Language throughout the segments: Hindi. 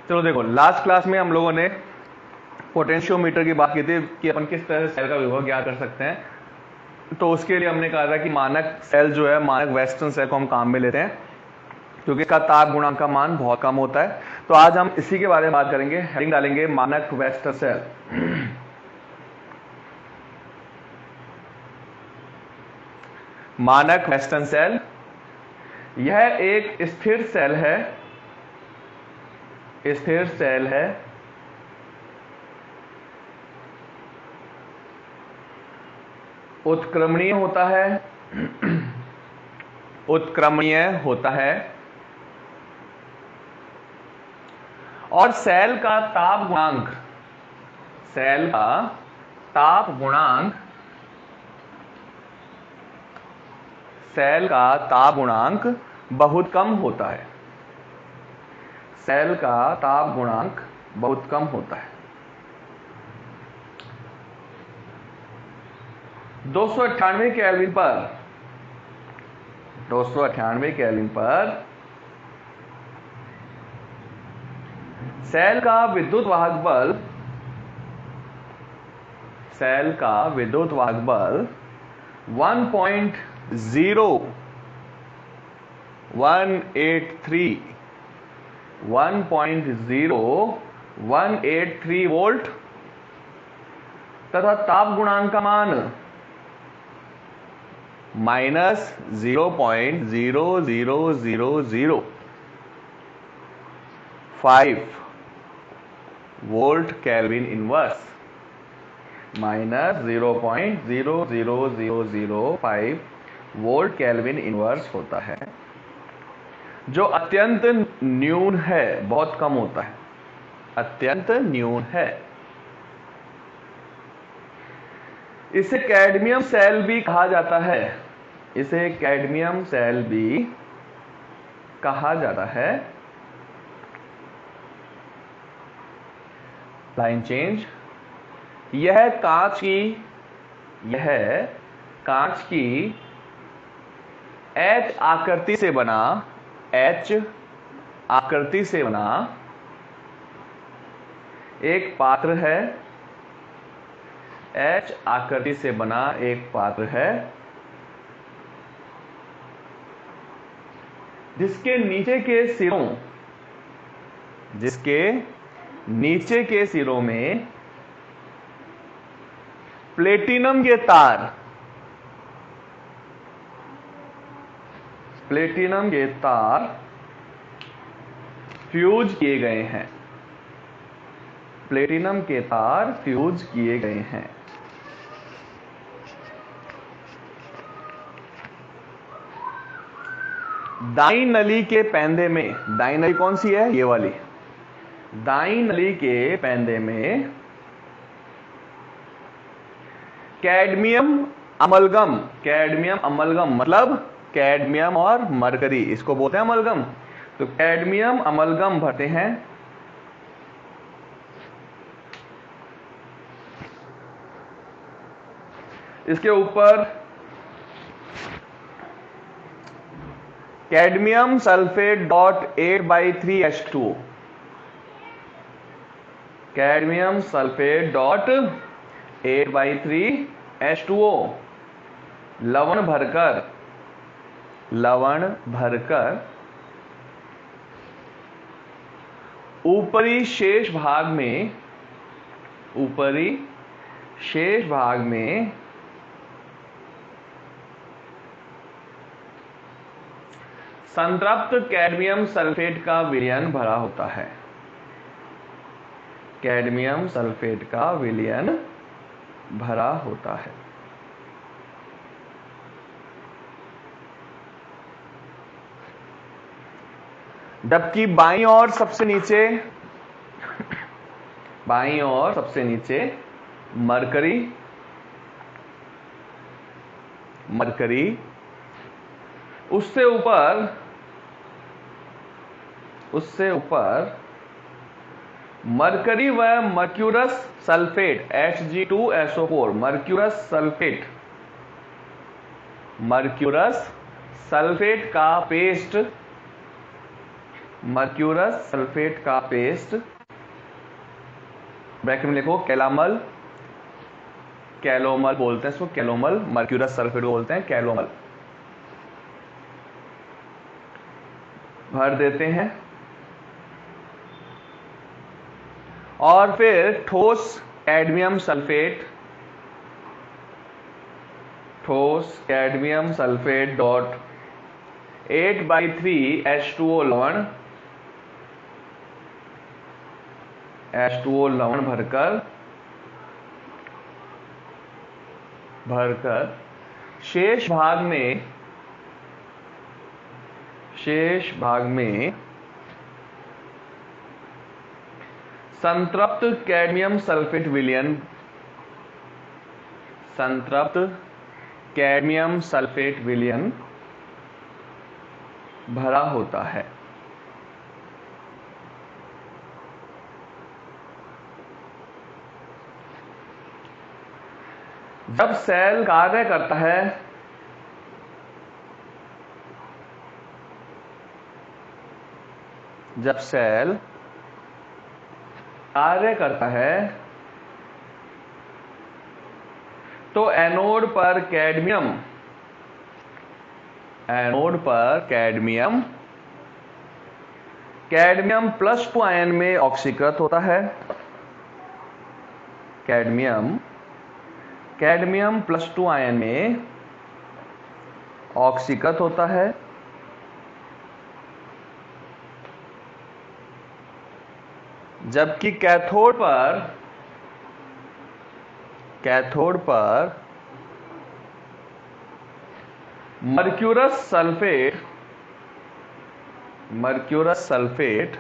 चलो देखो, लास्ट क्लास में हम लोगों ने पोटेंशियोमीटर की बात की थी कि अपन किस तरह से सेल का विभव ज्ञात कर सकते हैं। तो उसके लिए हमने कहा था कि मानक सेल जो है, मानक वेस्टर्न सेल को हम काम में लेते हैं क्योंकि इसका ताप गुणांक का मान बहुत कम होता है। तो आज हम इसी के बारे में बात करेंगे। हेडिंग डालेंगे मानक वेस्टर्न सेल। मानक वेस्टर्न सेल यह एक स्थिर सेल है, स्थिर सेल है उत्क्रमणीय होता है, उत्क्रमणीय होता है और सेल का ताप गुणांक, सेल का ताप गुणांक, सेल का ताप गुणांक बहुत कम होता है। सेल का ताप गुणांक बहुत कम होता है। 298 केल्विन पर, 298 केल्विन पर सेल का विद्युत वाहक बल, सेल का विद्युत वाहक बल 1.0183 वोल्ट तथा ताप गुणांक का मान -0.00005 volt kelvin inverse, -0.00005 volt kelvin inverse होता है, जो अत्यंत न्यून है, बहुत कम होता है, अत्यंत न्यून है। इसे कैडमियम सेल भी कहा जाता है, इसे कैडमियम सेल भी कहा जाता है। Line change. यह कांच की H आकृति से बना, H आकृति से बना एक पात्र है, H आकृति से बना एक पात्र है जिसके नीचे के सिरों, जिसके नीचे के सिरों में प्लेटिनम के तार, प्लेटिनम के तार फ्यूज किए गए हैं, प्लेटिनम के तार फ्यूज किए गए हैं। दाईं नली के पैंधे में, दाईं नली कौन सी है? ये वाली। दाईं नली के पैंधे में कैडमियम अमलगम, कैडमियम अमलगम मतलब कैडमियम और मरकरी, इसको बोलते हैं अमलगम। तो कैडमियम अमलगम भरते हैं। इसके ऊपर cadmium sulphate .8/3H2O, cadmium sulphate .8/3H2O लवण भरकर ऊपरी शेष भाग में संतृप्त कैडमियम सल्फेट का विलयन भरा होता है, कैडमियम सल्फेट का विलयन भरा होता है। जबकि बाईं ओर सबसे नीचे मरकरी, उससे ऊपर मरकरी व mercurous sulphate Hg2SO4, mercurous sulphate का पेस्ट मर्क्यूरस सल्फेट का पेस्ट, ब्रैकेट में लिखो कैलामल, कैलोमल बोलते हैं इसको, कैलोमल, मर्क्यूरस सल्फेट को बोलते हैं कैलोमल, भर देते हैं। और फिर ठोस कैडमियम सल्फेट, ठोस कैडमियम सल्फेट डॉट 8/3 H2O लवण, H2O लवण भरकर शेष भाग में संतृप्त कैडमियम सल्फेट विलयन, संतृप्त कैडमियम सल्फेट विलयन भरा होता है। जब सेल कार्य करता है, जब सेल कार्य करता है तो एनोड पर कैडमियम, कैडमियम +2 आयन में ऑक्सीकृत होता है, कैडमियम +2 आयन में ऑक्सीकृत होता है। जबकि कैथोड पर मर्क्यूरस सल्फेट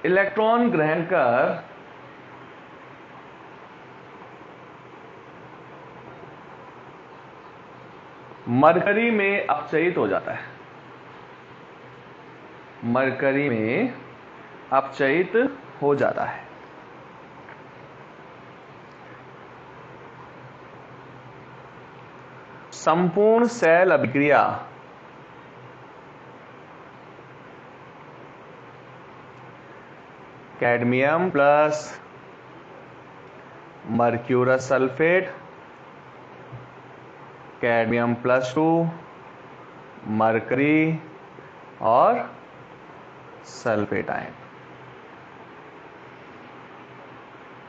इलेक्ट्रॉन ग्रहण कर मरकरी में अपचयित हो जाता है, मरकरी में अपचयित हो जाता है। संपूर्ण सेल अभिक्रिया cadmium plus mercurous sulphate, cadmium +2 mercury और सल्फेट आयन।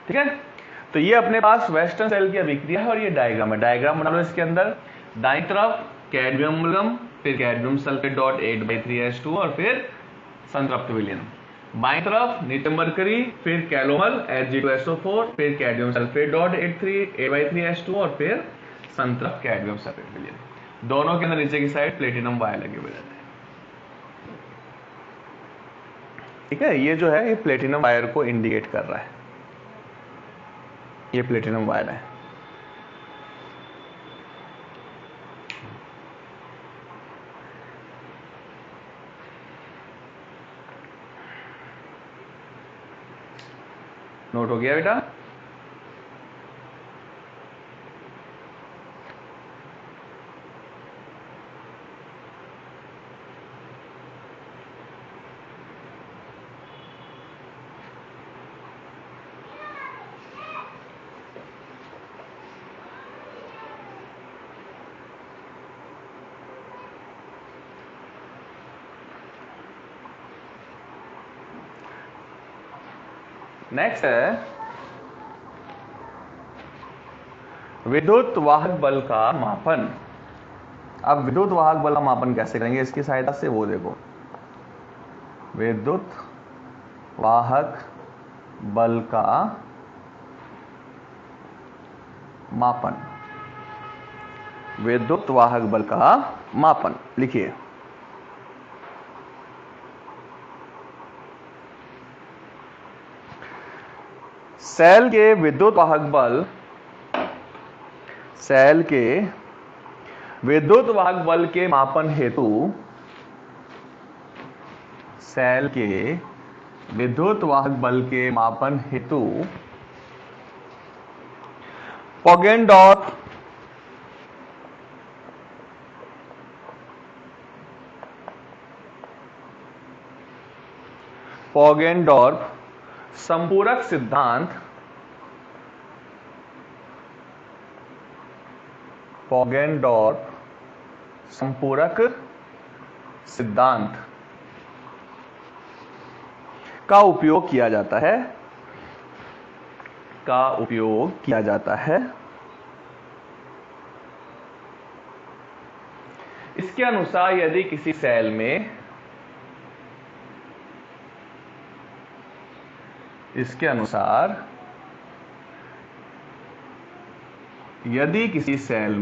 ठीक है, तो ये अपने पास वेस्टर्न सेल की अभिक्रिया है और ये डायग्राम है। डायग्राम बना लो इसके अंदर, दाईं तरफ कैडमियम अम्लम, फिर कैडमियम सल्फेट डॉट 8/3 H2 और फिर संतृप्त विलयन, बाईं तरफ नित्यम मरकरी, फिर कैलोमल Hg2SO4, फिर कैडमियम सल्फेट डॉट 8/3 H2 और फिर संतृप्त कैडमियम सल्फेट विलयन। दोनों के अंदर नीचे की साइड प्लेटिनम वायर लगे हुए रहते हैं। ठीक है, ये जो है ये प्लेटिनम वायर को इंडिकेट कर रहा है, ये प्लेटिनम वायर है। नोट हो गया बेटा? नेक्स्ट है विद्युत वाहक बल का मापन। अब विद्युत वाहक बल का मापन कैसे करेंगे इसकी सहायता से, वो देखो, विद्युत वाहक बल का मापन, विद्युत वाहक बल का मापन लिखिए। सेल के विद्युत वाहक बल, सेल के विद्युत वाहक बल के मापन हेतु, सेल के विद्युत वाहक बल के मापन हेतु पोगेनडॉर्फ संपूरक सिद्धांत, पोगेनडॉर्फ संपूरक सिद्धांत का उपयोग किया जाता है, इसके अनुसार यदि किसी सेल में इसके अनुसार यदि किसी सेल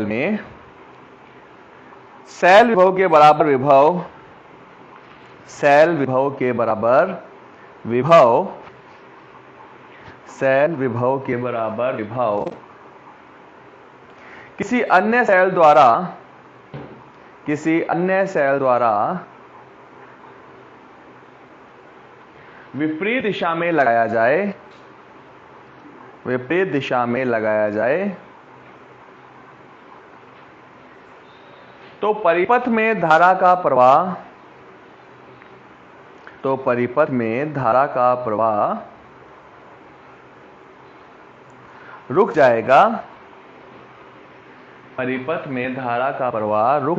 में सेल विभव के बराबर विभव किसी अन्य सेल द्वारा विपरीत दिशा में लगाया जाए तो परिपथ में धारा का प्रवाह रुक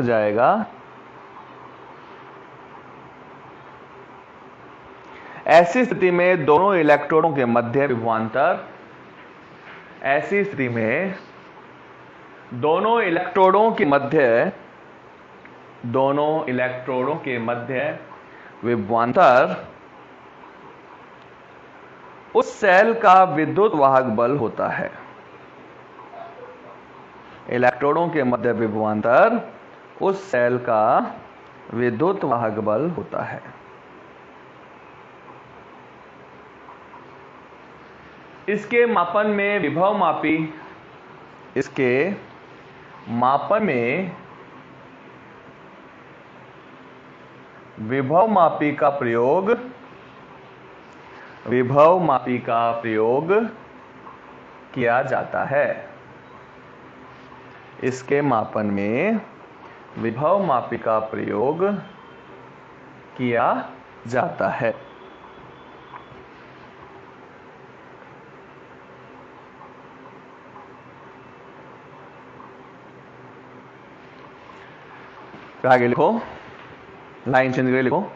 जाएगा। ऐसी स्थिति में दोनों इलेक्ट्रोडों के मध्य विभवांतर उस सेल का विद्युत वाहक बल होता है। इलेक्ट्रोडों के मध्य विभवांतर उस सेल का विद्युत वाहक बल होता है। इसके मापन में विभव मापी का प्रयोग किया जाता है। इसके मापन में विभव मापी का प्रयोग किया जाता है। आगे लिखो, लाइन चेंज करके लिखो।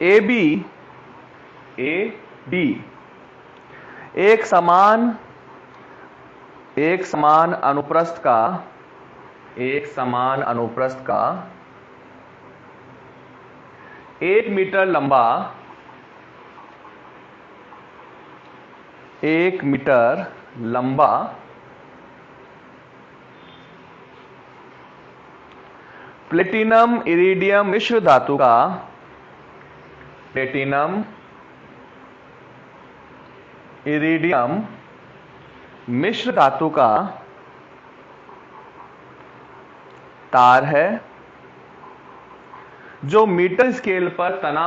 ए बी एक समान अनुप्रस्थ का 1 मीटर लंबा प्लेटिनम इरिडियम मिश्र धातु का तार है जो मीटर स्केल पर तना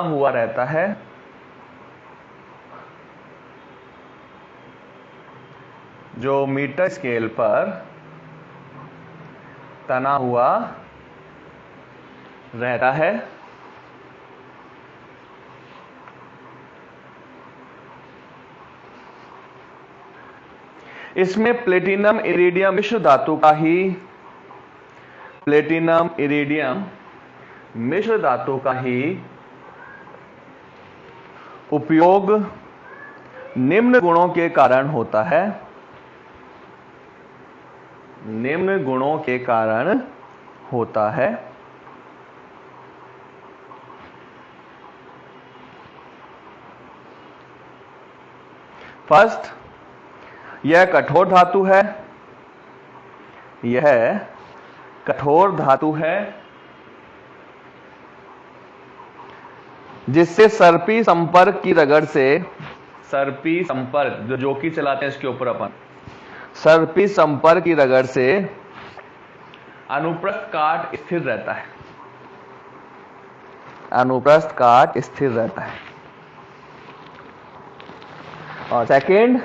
हुआ रहता है। इसमें प्लेटिनम इरिडियम मिश्र धातु का ही उपयोग निम्न गुणों के कारण होता है। फर्स्ट, यह कठोर धातु है जिससे सर्पी संपर्क की रगड़ से जो कि चलाते हैं इसके ऊपर अपन सर्पी संपर्क की रगड़ से अनुप्रस्थ काट स्थिर रहता है। अनुप्रस्थ काट स्थिर रहता है। और सेकेंड,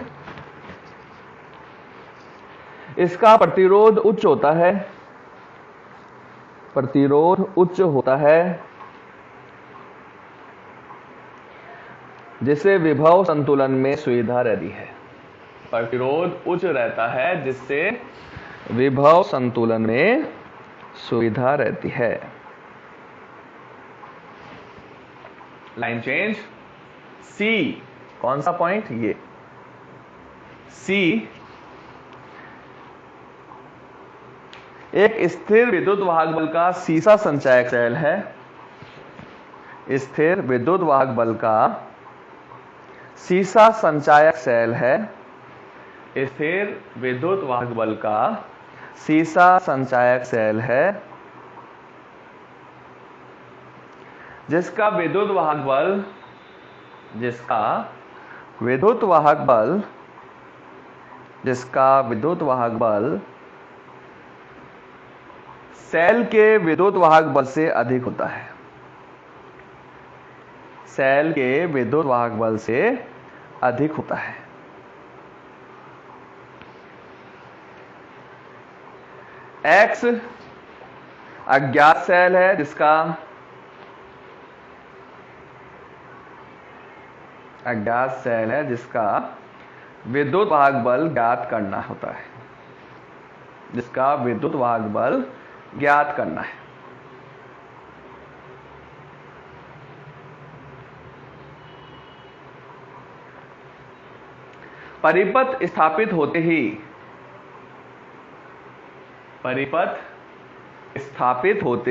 इसका प्रतिरोध उच्च होता है, प्रतिरोध उच्च होता है, जिससे विभव संतुलन में सुविधा रहती है। प्रतिरोध उच्च रहता है जिससे विभव संतुलन में सुविधा रहती है। Line change. सी, कौन सा पॉइंट? ये सी एक स्थिर विद्युत वाहक बल का सीसा संचायक सेल है। स्थिर विद्युत वाहक बल का सीसा संचायक सेल है। स्थिर विद्युत वाहक बल का सीसा संचायक सेल है, जिसका विद्युत वाहक बल सेल के विद्युत वाहक बल से अधिक होता है। सेल के विद्युत वाहक बल से अधिक होता है। X अज्ञात सेल है जिसका विद्युत वाहक बल ज्ञात करना होता है, जिसका विद्युत वाहक बल ज्ञात करना है। परिपथ स्थापित होते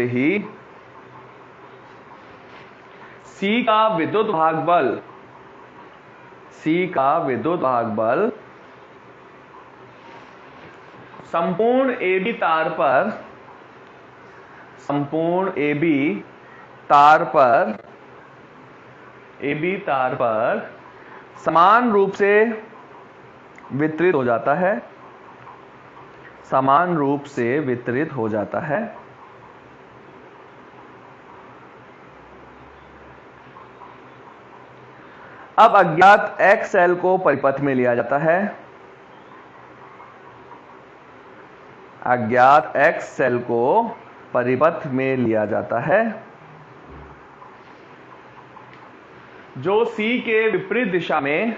ही C का विद्युत वाहक बल संपूर्ण AB तार पर समान रूप से वितरित हो जाता है। अब अज्ञात X सेल को परिपथ में लिया जाता है। अज्ञात X सेल को परिपथ में लिया जाता है, जो C के विपरीत दिशा में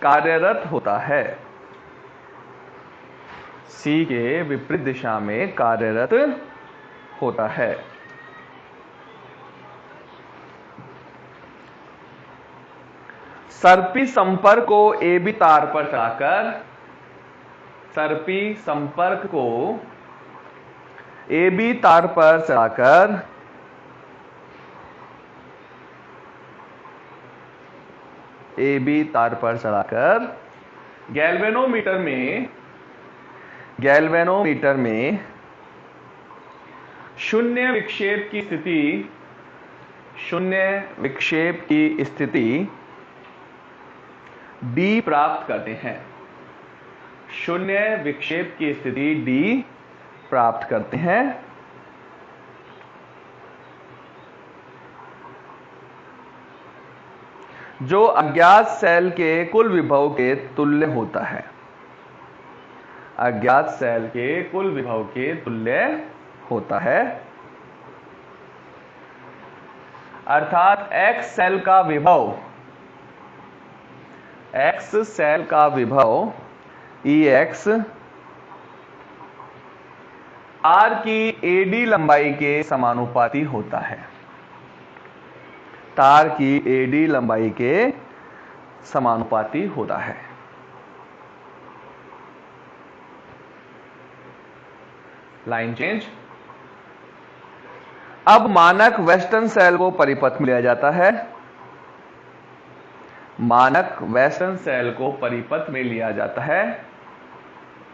कार्यरत होता है। सर्पी संपर्क को AB तार पर चढ़ाकर गैल्वेनोमीटर में शून्य विक्षेप की स्थिति D प्राप्त करते हैं। जो अज्ञात सेल के कुल विभव के तुल्य होता है। अर्थात X सेल का विभव EX तार की AD लंबाई के समानुपाती होता है। Line change. अब मानक वेस्टर्न सेल को परिपथ में लिया जाता है।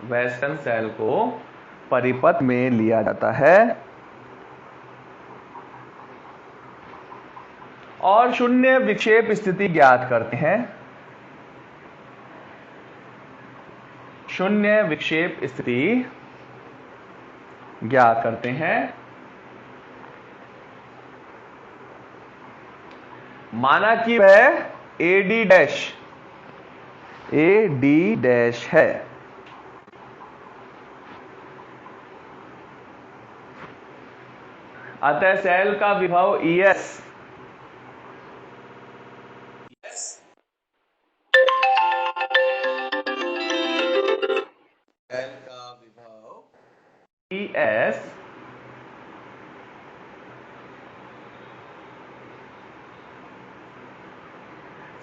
वेस्टर्न सेल को परिपथ में लिया जाता है और शून्य विक्षेप स्थिति ज्ञात करते हैं। शून्य विक्षेप स्थिति ज्ञात करते हैं। माना कि वह AD डैश है। अतः सेल का विभव ES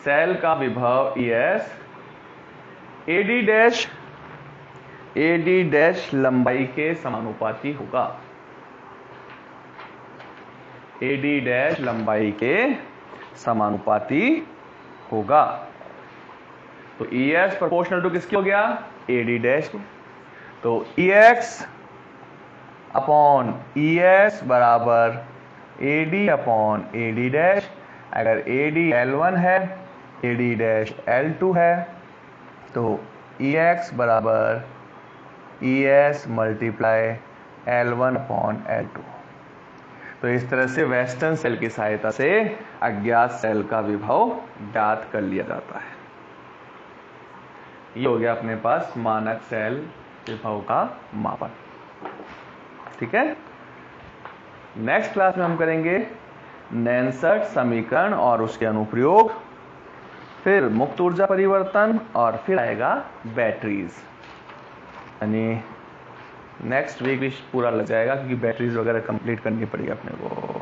सेल का विभव ES AD डैश लंबाई के समानुपाती होगा। AD डैश लंबाई के समानुपाती होगा। तो ES प्रोपोर्शनल टू किसके हो गया? AD dash. तो EX अपॉन ES बराबर AD अपॉन AD डैश। अगर AD L1 है, AD डैश L2 है, तो EX बराबर ES multiply L1 upon L2। तो इस तरह से वेस्टर्न सेल की सहायता से अज्ञात सेल का विभव ज्ञात कर लिया जाता है। ये हो गया अपने पास मानक सेल विभव का मापन। ठीक है। नेक्स्ट क्लास में हम करेंगे नैनसर्ट समीकरण और उसके अनुप्रयोग, फिर मुक्त ऊर्जा परिवर्तन, और फिर आएगा बैटरीज। यानी नेक्स्ट वीक पूरा लग जाएगा, क्योंकि बैटरीज वगैरह कंप्लीट करनी पड़ेगी अपने को।